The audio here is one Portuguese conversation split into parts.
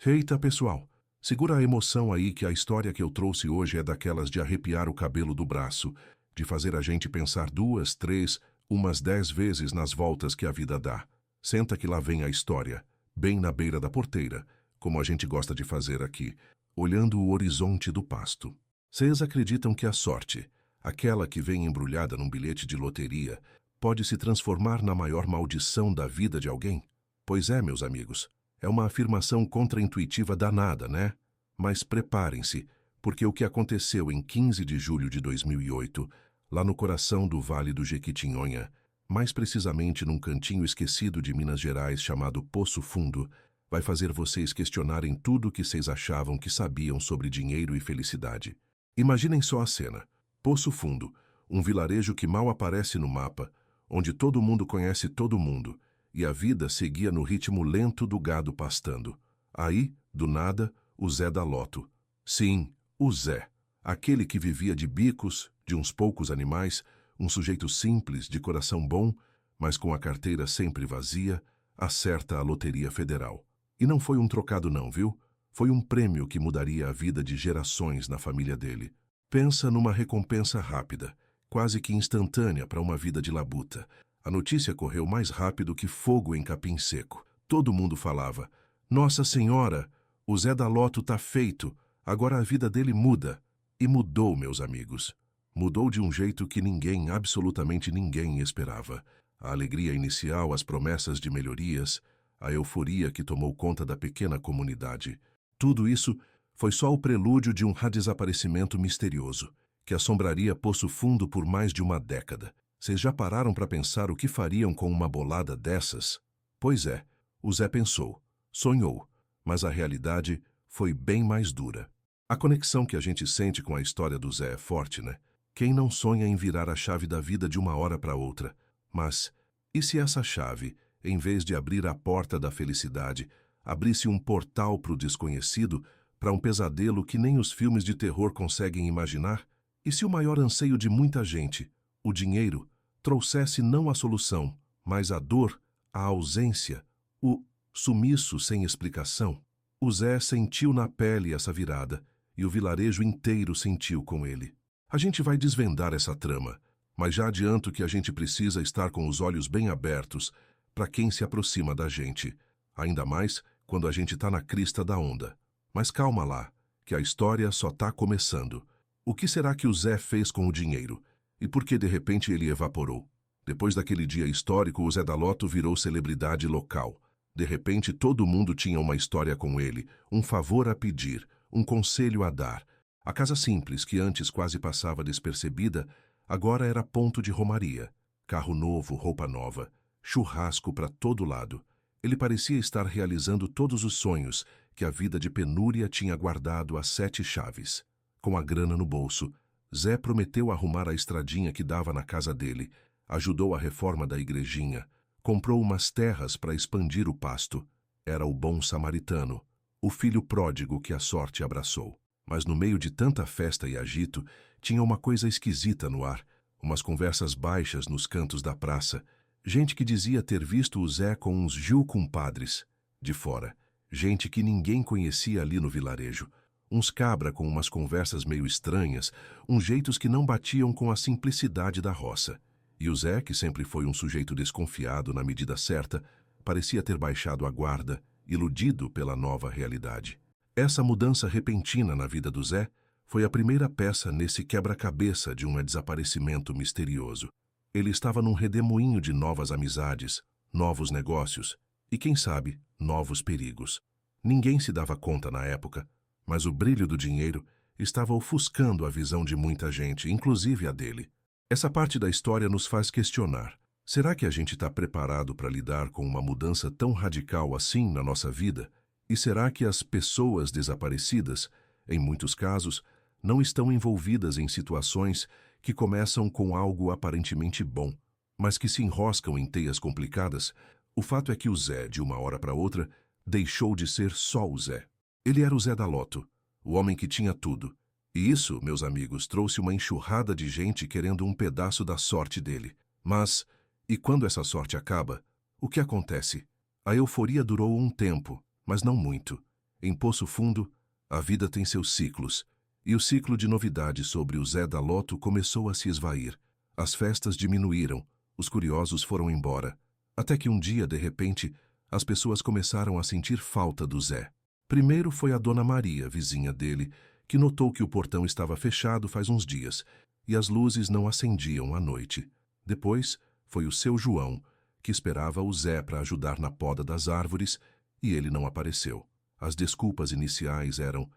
Eita, pessoal, segura a emoção aí que a história que eu trouxe hoje é daquelas de arrepiar o cabelo do braço, de fazer a gente pensar 2, 3, umas 10 vezes nas voltas que a vida dá. Senta que lá vem a história, bem na beira da porteira, como a gente gosta de fazer aqui, olhando o horizonte do pasto. Vocês acreditam que a sorte, aquela que vem embrulhada num bilhete de loteria, pode se transformar na maior maldição da vida de alguém? Pois é, meus amigos. É uma afirmação contraintuitiva danada, né? Mas preparem-se, porque o que aconteceu em 15 de julho de 2008, lá no coração do Vale do Jequitinhonha, mais precisamente num cantinho esquecido de Minas Gerais chamado Poço Fundo, vai fazer vocês questionarem tudo o que vocês achavam que sabiam sobre dinheiro e felicidade. Imaginem só a cena. Poço Fundo, um vilarejo que mal aparece no mapa, onde todo mundo conhece todo mundo, e a vida seguia no ritmo lento do gado pastando. Aí, do nada, o Zé da Loto. Sim, o Zé. Aquele que vivia de bicos, de uns poucos animais, um sujeito simples, de coração bom, mas com a carteira sempre vazia, acerta a Loteria Federal. E não foi um trocado não, viu? Foi um prêmio que mudaria a vida de gerações na família dele. Pensa numa recompensa rápida, quase que instantânea para uma vida de labuta. A notícia correu mais rápido que fogo em capim seco. Todo mundo falava: Nossa Senhora, o Zé da Loto tá feito, agora a vida dele muda. E mudou, meus amigos. Mudou de um jeito que ninguém, absolutamente ninguém esperava. A alegria inicial, as promessas de melhorias, a euforia que tomou conta da pequena comunidade. Tudo isso foi só o prelúdio de um desaparecimento misterioso, que assombraria Poço Fundo por mais de uma década. Vocês já pararam para pensar o que fariam com uma bolada dessas? Pois é, o Zé pensou, sonhou, mas a realidade foi bem mais dura. A conexão que a gente sente com a história do Zé é forte, né? Quem não sonha em virar a chave da vida de uma hora para outra? Mas, e se essa chave, em vez de abrir a porta da felicidade, abrisse um portal para o desconhecido, para um pesadelo que nem os filmes de terror conseguem imaginar? E se o maior anseio de muita gente, o dinheiro, trouxesse não a solução, mas a dor, a ausência, o sumiço sem explicação? O Zé sentiu na pele essa virada, e o vilarejo inteiro sentiu com ele. A gente vai desvendar essa trama, mas já adianto que a gente precisa estar com os olhos bem abertos para quem se aproxima da gente, ainda mais quando a gente está na crista da onda. Mas calma lá, que a história só está começando. O que será que o Zé fez com o dinheiro? E por que de repente ele evaporou? Depois daquele dia histórico, o Zé da Loto virou celebridade local. De repente todo mundo tinha uma história com ele, um favor a pedir, um conselho a dar. A casa simples, que antes quase passava despercebida, agora era ponto de romaria. Carro novo, roupa nova, churrasco para todo lado. Ele parecia estar realizando todos os sonhos que a vida de penúria tinha guardado às 7 chaves. Com a grana no bolso, Zé prometeu arrumar a estradinha que dava na casa dele, ajudou a reforma da igrejinha, comprou umas terras para expandir o pasto. Era o bom samaritano, o filho pródigo que a sorte abraçou. Mas no meio de tanta festa e agito, tinha uma coisa esquisita no ar, umas conversas baixas nos cantos da praça, gente que dizia ter visto o Zé com uns compadres de fora, gente que ninguém conhecia ali no vilarejo, uns cabra com umas conversas meio estranhas, uns jeitos que não batiam com a simplicidade da roça. E o Zé, que sempre foi um sujeito desconfiado na medida certa, parecia ter baixado a guarda, iludido pela nova realidade. Essa mudança repentina na vida do Zé foi a primeira peça nesse quebra-cabeça de um desaparecimento misterioso. Ele estava num redemoinho de novas amizades, novos negócios e, quem sabe, novos perigos. Ninguém se dava conta na época, mas o brilho do dinheiro estava ofuscando a visão de muita gente, inclusive a dele. Essa parte da história nos faz questionar. Será que a gente está preparado para lidar com uma mudança tão radical assim na nossa vida? E será que as pessoas desaparecidas, em muitos casos, não estão envolvidas em situações que começam com algo aparentemente bom, mas que se enroscam em teias complicadas? O fato é que o Zé, de uma hora para outra, deixou de ser só o Zé. Ele era o Zé da Loto, o homem que tinha tudo. E isso, meus amigos, trouxe uma enxurrada de gente querendo um pedaço da sorte dele. Mas, e quando essa sorte acaba, o que acontece? A euforia durou um tempo, mas não muito. Em Poço Fundo, a vida tem seus ciclos, e o ciclo de novidades sobre o Zé da Loto começou a se esvair. As festas diminuíram, os curiosos foram embora, até que um dia, de repente, as pessoas começaram a sentir falta do Zé. Primeiro foi a Dona Maria, vizinha dele, que notou que o portão estava fechado faz uns dias e as luzes não acendiam à noite. Depois foi o seu João, que esperava o Zé para ajudar na poda das árvores, e ele não apareceu. As desculpas iniciais eram: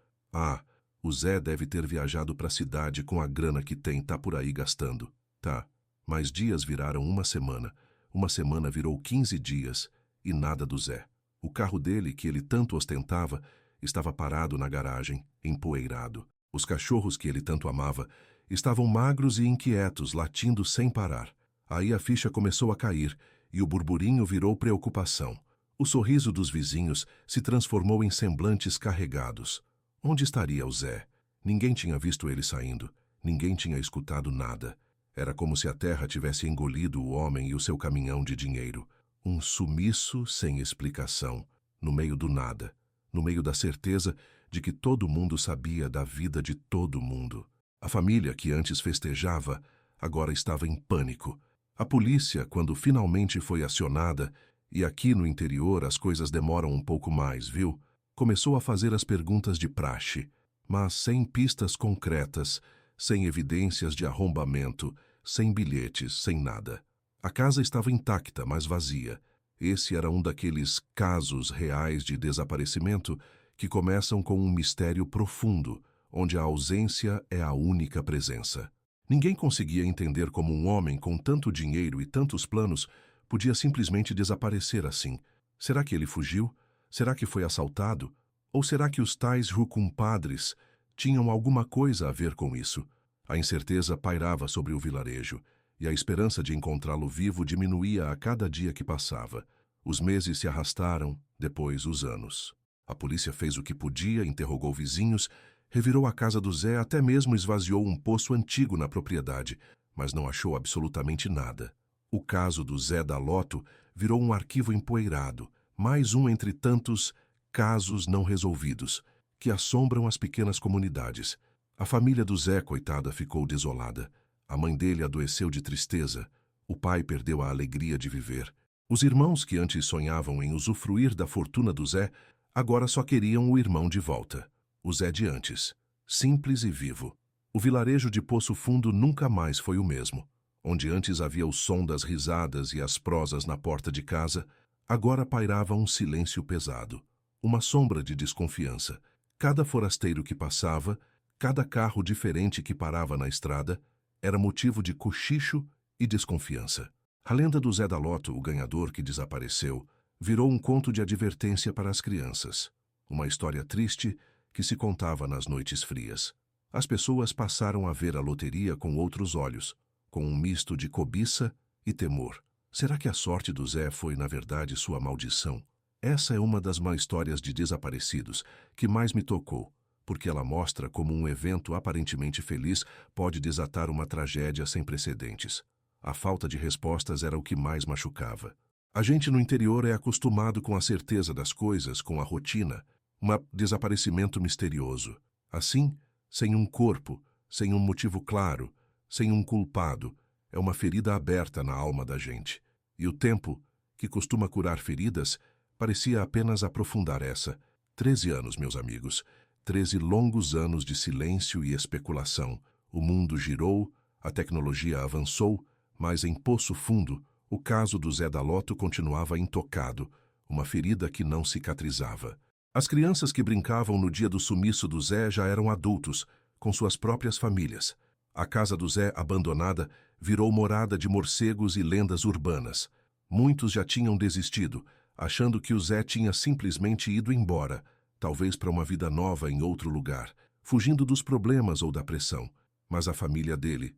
o Zé deve ter viajado para a cidade com a grana que tem, tá por aí gastando. Tá, mas dias viraram uma semana virou 15 dias, e nada do Zé. O carro dele, que ele tanto ostentava, estava parado na garagem, empoeirado. Os cachorros que ele tanto amava estavam magros e inquietos, latindo sem parar. Aí a ficha começou a cair, e o burburinho virou preocupação. O sorriso dos vizinhos se transformou em semblantes carregados. Onde estaria o Zé? Ninguém tinha visto ele saindo. Ninguém tinha escutado nada. Era como se a terra tivesse engolido o homem e o seu caminhão de dinheiro. Um sumiço sem explicação, no meio do nada, no meio da certeza de que todo mundo sabia da vida de todo mundo. A família, que antes festejava, agora estava em pânico. A polícia, quando finalmente foi acionada, e aqui no interior as coisas demoram um pouco mais, viu? Começou a fazer as perguntas de praxe, mas sem pistas concretas, sem evidências de arrombamento, sem bilhetes, sem nada. A casa estava intacta, mas vazia. Esse era um daqueles casos reais de desaparecimento que começam com um mistério profundo, onde a ausência é a única presença. Ninguém conseguia entender como um homem com tanto dinheiro e tantos planos podia simplesmente desaparecer assim. Será que ele fugiu? Será que foi assaltado? Ou será que os tais compadres tinham alguma coisa a ver com isso? A incerteza pairava sobre o vilarejo, e a esperança de encontrá-lo vivo diminuía a cada dia que passava. Os meses se arrastaram, depois os anos. A polícia fez o que podia, interrogou vizinhos, revirou a casa do Zé, até mesmo esvaziou um poço antigo na propriedade, mas não achou absolutamente nada. O caso do Zé da Loto virou um arquivo empoeirado, mais um entre tantos casos não resolvidos, que assombram as pequenas comunidades. A família do Zé, coitada, ficou desolada. A mãe dele adoeceu de tristeza. O pai perdeu a alegria de viver. Os irmãos que antes sonhavam em usufruir da fortuna do Zé, agora só queriam o irmão de volta. O Zé de antes, simples e vivo. O vilarejo de Poço Fundo nunca mais foi o mesmo. Onde antes havia o som das risadas e as prosas na porta de casa, agora pairava um silêncio pesado, uma sombra de desconfiança. Cada forasteiro que passava, cada carro diferente que parava na estrada, era motivo de cochicho e desconfiança. A lenda do Zé da Loto, o ganhador que desapareceu, virou um conto de advertência para as crianças. Uma história triste que se contava nas noites frias. As pessoas passaram a ver a loteria com outros olhos, com um misto de cobiça e temor. Será que a sorte do Zé foi, na verdade, sua maldição? Essa é uma das histórias de desaparecidos que mais me tocou, porque ela mostra como um evento aparentemente feliz pode desatar uma tragédia sem precedentes. A falta de respostas era o que mais machucava. A gente no interior é acostumado com a certeza das coisas, com a rotina, um desaparecimento misterioso. Assim, sem um corpo, sem um motivo claro, sem um culpado, é uma ferida aberta na alma da gente. E o tempo, que costuma curar feridas, parecia apenas aprofundar essa. 13 anos, meus amigos. 13 longos anos de silêncio e especulação. O mundo girou, a tecnologia avançou, mas em Poço Fundo, o caso do Zé da Loto continuava intocado, uma ferida que não cicatrizava. As crianças que brincavam no dia do sumiço do Zé já eram adultos, com suas próprias famílias. A casa do Zé, abandonada, virou morada de morcegos e lendas urbanas. Muitos já tinham desistido, achando que o Zé tinha simplesmente ido embora, talvez para uma vida nova em outro lugar, fugindo dos problemas ou da pressão. Mas a família dele,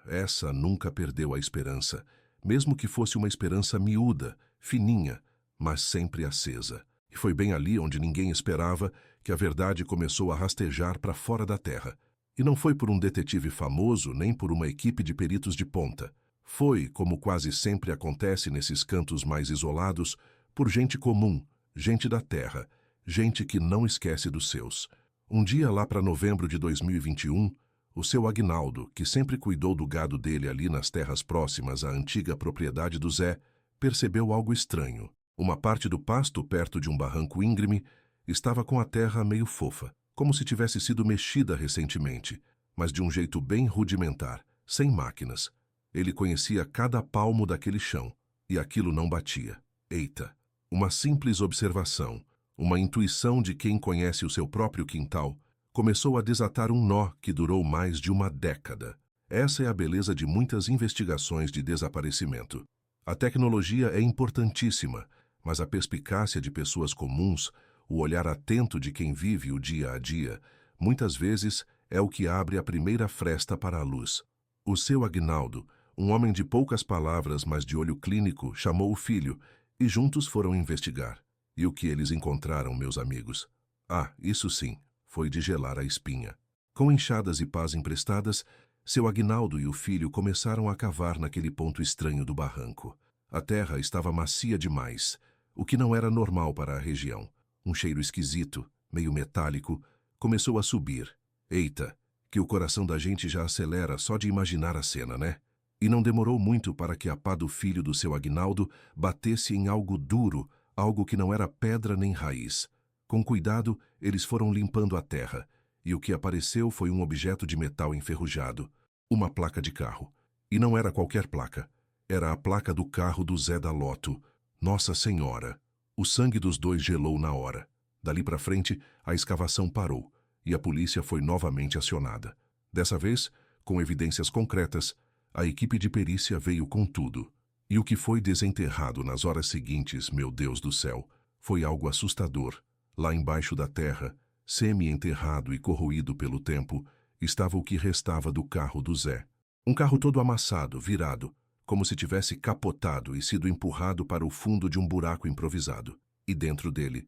essa nunca perdeu a esperança, mesmo que fosse uma esperança miúda, fininha, mas sempre acesa. E foi bem ali onde ninguém esperava que a verdade começou a rastejar para fora da terra. E não foi por um detetive famoso, nem por uma equipe de peritos de ponta. Foi, como quase sempre acontece nesses cantos mais isolados, por gente comum, gente da terra, gente que não esquece dos seus. Um dia lá para novembro de 2021, o seu Aguinaldo, que sempre cuidou do gado dele ali nas terras próximas à antiga propriedade do Zé, percebeu algo estranho. Uma parte do pasto, perto de um barranco íngreme, estava com a terra meio fofa, como se tivesse sido mexida recentemente, mas de um jeito bem rudimentar, sem máquinas. Ele conhecia cada palmo daquele chão, e aquilo não batia. Eita! Uma simples observação, uma intuição de quem conhece o seu próprio quintal, começou a desatar um nó que durou mais de uma década. Essa é a beleza de muitas investigações de desaparecimento. A tecnologia é importantíssima, mas a perspicácia de pessoas comuns, o olhar atento de quem vive o dia a dia, muitas vezes é o que abre a primeira fresta para a luz. O seu Aguinaldo, um homem de poucas palavras, mas de olho clínico, chamou o filho e juntos foram investigar. E o que eles encontraram, meus amigos? Ah, isso sim, foi de gelar a espinha. Com enxadas e pás emprestadas, seu Aguinaldo e o filho começaram a cavar naquele ponto estranho do barranco. A terra estava macia demais, o que não era normal para a região. Um cheiro esquisito, meio metálico, começou a subir. Eita, que o coração da gente já acelera só de imaginar a cena, né? E não demorou muito para que a pá do filho do seu Aguinaldo batesse em algo duro, algo que não era pedra nem raiz. Com cuidado, eles foram limpando a terra, e o que apareceu foi um objeto de metal enferrujado, uma placa de carro. E não era qualquer placa, era a placa do carro do Zé da Loto. Nossa Senhora! O sangue dos dois gelou na hora. Dali para frente, a escavação parou, e a polícia foi novamente acionada. Dessa vez, com evidências concretas, a equipe de perícia veio com tudo. E o que foi desenterrado nas horas seguintes, meu Deus do céu, foi algo assustador. Lá embaixo da terra, semi-enterrado e corroído pelo tempo, estava o que restava do carro do Zé. Um carro todo amassado, virado, como se tivesse capotado e sido empurrado para o fundo de um buraco improvisado. E dentro dele,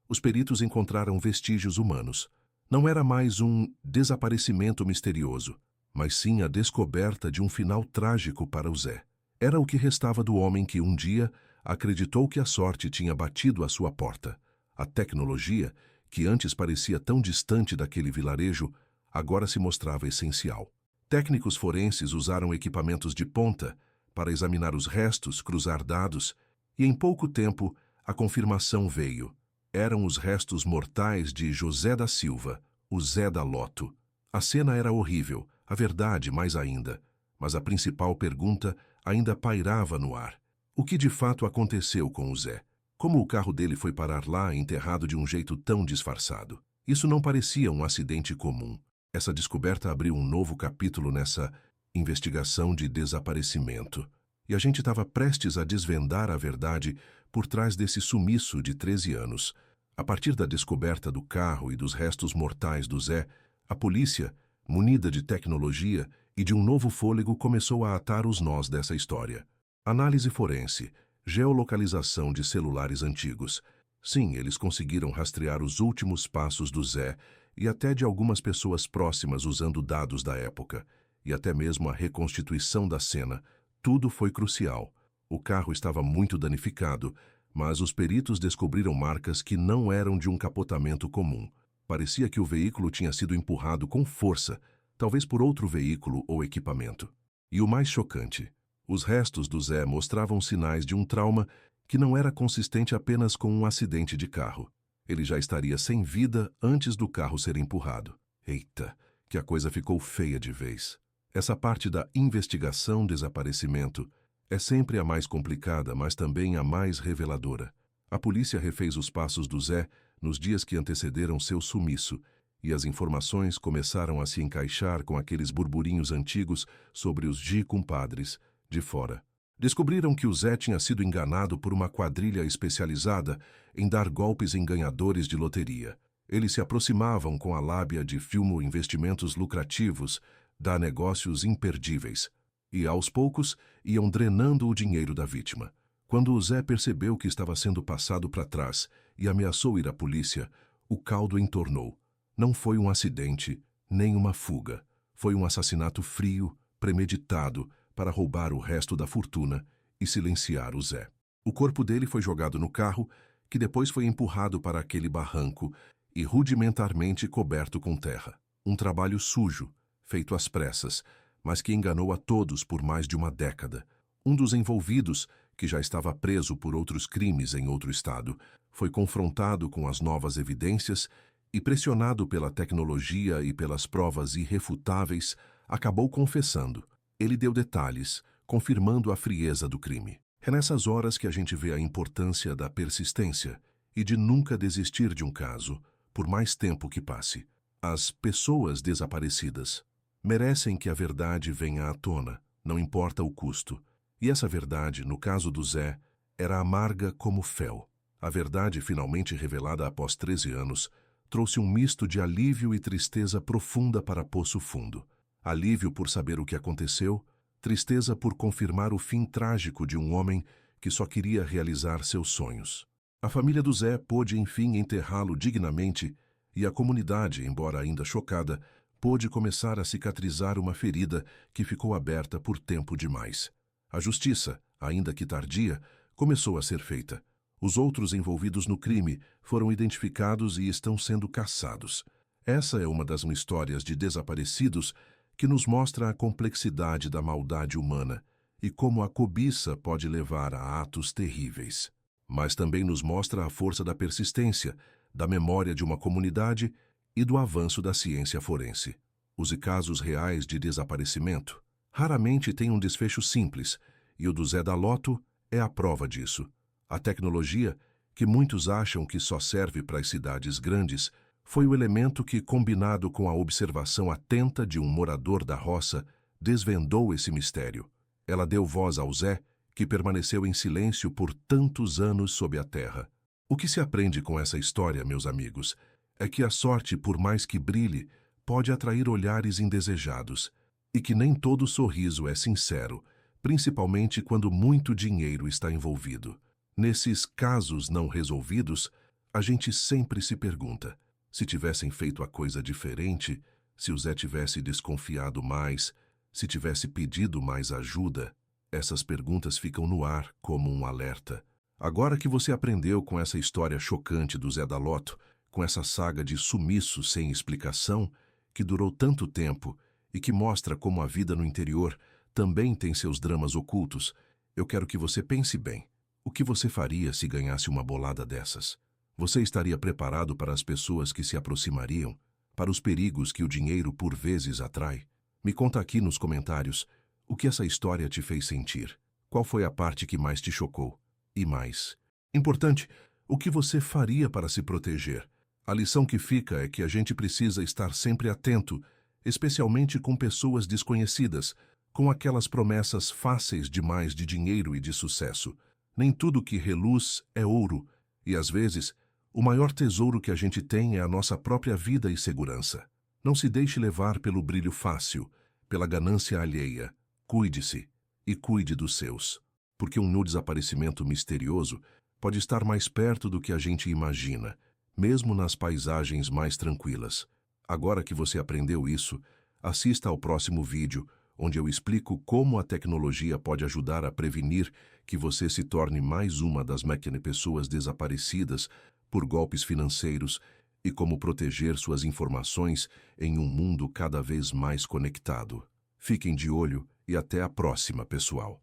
os peritos encontraram vestígios humanos. Não era mais um desaparecimento misterioso, mas sim a descoberta de um final trágico para o Zé. Era o que restava do homem que um dia acreditou que a sorte tinha batido à sua porta. A tecnologia, que antes parecia tão distante daquele vilarejo, agora se mostrava essencial. Técnicos forenses usaram equipamentos de ponta para examinar os restos, cruzar dados, e em pouco tempo a confirmação veio. Eram os restos mortais de José da Silva, o Zé da Loto. A cena era horrível, a verdade mais ainda, mas a principal pergunta ainda pairava no ar. O que de fato aconteceu com o Zé? Como o carro dele foi parar lá, enterrado de um jeito tão disfarçado? Isso não parecia um acidente comum. Essa descoberta abriu um novo capítulo nessa investigação de desaparecimento. E a gente estava prestes a desvendar a verdade por trás desse sumiço de 13 anos. A partir da descoberta do carro e dos restos mortais do Zé, a polícia, munida de tecnologia e de um novo fôlego, começou a atar os nós dessa história. Análise forense, geolocalização de celulares antigos. Sim, eles conseguiram rastrear os últimos passos do Zé e até de algumas pessoas próximas usando dados da época. E até mesmo a reconstituição da cena. Tudo foi crucial. O carro estava muito danificado, mas os peritos descobriram marcas que não eram de um capotamento comum. Parecia que o veículo tinha sido empurrado com força, talvez por outro veículo ou equipamento. E o mais chocante, os restos do Zé mostravam sinais de um trauma que não era consistente apenas com um acidente de carro. Ele já estaria sem vida antes do carro ser empurrado. Eita, que a coisa ficou feia de vez. Essa parte da investigação-desaparecimento é sempre a mais complicada, mas também a mais reveladora. A polícia refez os passos do Zé nos dias que antecederam seu sumiço, e as informações começaram a se encaixar com aqueles burburinhos antigos sobre os compadres de fora. Descobriram que o Zé tinha sido enganado por uma quadrilha especializada em dar golpes em ganhadores de loteria. Eles se aproximavam com a lábia de filmo investimentos lucrativos, dar negócios imperdíveis, e aos poucos iam drenando o dinheiro da vítima. Quando o Zé percebeu que estava sendo passado para trás e ameaçou ir à polícia, o caldo entornou. Não foi um acidente, nem uma fuga. Foi um assassinato frio, premeditado, para roubar o resto da fortuna e silenciar o Zé. O corpo dele foi jogado no carro, que depois foi empurrado para aquele barranco e rudimentarmente coberto com terra. Um trabalho sujo, feito às pressas, mas que enganou a todos por mais de uma década. Um dos envolvidos, que já estava preso por outros crimes em outro estado, foi confrontado com as novas evidências e, pressionado pela tecnologia e pelas provas irrefutáveis, acabou confessando. Ele deu detalhes, confirmando a frieza do crime. É nessas horas que a gente vê a importância da persistência e de nunca desistir de um caso, por mais tempo que passe. As pessoas desaparecidas merecem que a verdade venha à tona, não importa o custo. E essa verdade, no caso do Zé, era amarga como fel. A verdade, finalmente revelada após 13 anos, trouxe um misto de alívio e tristeza profunda para Poço Fundo. Alívio por saber o que aconteceu, tristeza por confirmar o fim trágico de um homem que só queria realizar seus sonhos. A família do Zé pôde, enfim, enterrá-lo dignamente e a comunidade, embora ainda chocada, pôde começar a cicatrizar uma ferida que ficou aberta por tempo demais. A justiça, ainda que tardia, começou a ser feita. Os outros envolvidos no crime foram identificados e estão sendo caçados. Essa é uma das histórias de desaparecidos que nos mostra a complexidade da maldade humana e como a cobiça pode levar a atos terríveis. Mas também nos mostra a força da persistência, da memória de uma comunidade e do avanço da ciência forense. Os casos reais de desaparecimento raramente têm um desfecho simples, e o do Zé da Loto é a prova disso. A tecnologia, que muitos acham que só serve para as cidades grandes, foi o elemento que, combinado com a observação atenta de um morador da roça, desvendou esse mistério. Ela deu voz ao Zé, que permaneceu em silêncio por tantos anos sob a terra. O que se aprende com essa história, meus amigos, é que a sorte, por mais que brilhe, pode atrair olhares indesejados, e que nem todo sorriso é sincero, principalmente quando muito dinheiro está envolvido. Nesses casos não resolvidos, a gente sempre se pergunta: se tivessem feito a coisa diferente, se o Zé tivesse desconfiado mais, se tivesse pedido mais ajuda. Essas perguntas ficam no ar como um alerta. Agora que você aprendeu com essa história chocante do Zé da Loto, com essa saga de sumiço sem explicação, que durou tanto tempo e que mostra como a vida no interior também tem seus dramas ocultos, eu quero que você pense bem. O que você faria se ganhasse uma bolada dessas? Você estaria preparado para as pessoas que se aproximariam, para os perigos que o dinheiro por vezes atrai? Me conta aqui nos comentários o que essa história te fez sentir. Qual foi a parte que mais te chocou? E mais importante, o que você faria para se proteger? A lição que fica é que a gente precisa estar sempre atento, especialmente com pessoas desconhecidas, com aquelas promessas fáceis demais de dinheiro e de sucesso. Nem tudo que reluz é ouro, e às vezes o maior tesouro que a gente tem é a nossa própria vida e segurança. Não se deixe levar pelo brilho fácil, pela ganância alheia. Cuide-se e cuide dos seus, porque um desaparecimento misterioso pode estar mais perto do que a gente imagina, mesmo nas paisagens mais tranquilas. Agora que você aprendeu isso, assista ao próximo vídeo, onde eu explico como a tecnologia pode ajudar a prevenir que você se torne mais uma das pessoas desaparecidas por golpes financeiros e como proteger suas informações em um mundo cada vez mais conectado. Fiquem de olho e até a próxima, pessoal.